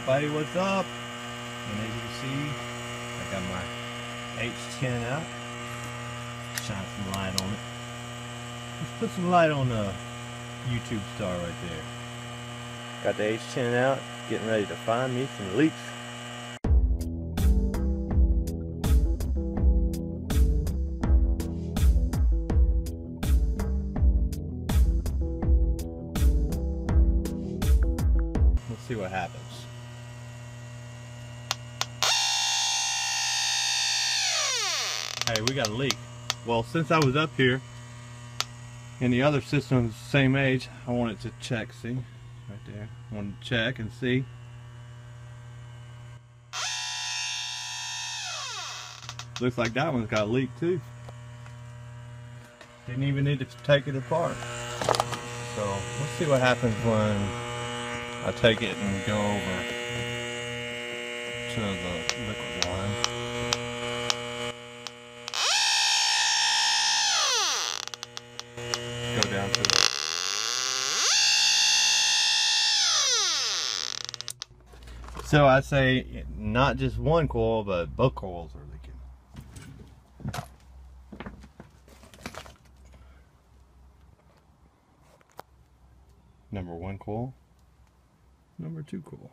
Everybody, what's up? And as you can see, I got my H10 out. Shine some light on it. Let's put some light on the YouTube star right there. Got the H10 out, getting ready to find me some leaks. Let's see what happens. Hey, we got a leak. Well, since I was up here and the other system's the same age, I wanted to check, see? Right there. I wanted to check and see. Looks like that one's got a leak too. Didn't even need to take it apart. So, let's see what happens when I take it and go over to the liquid line. Go down to it. So I say not just one coil, but both coils are leaking. Number 1 coil, number 2 coil.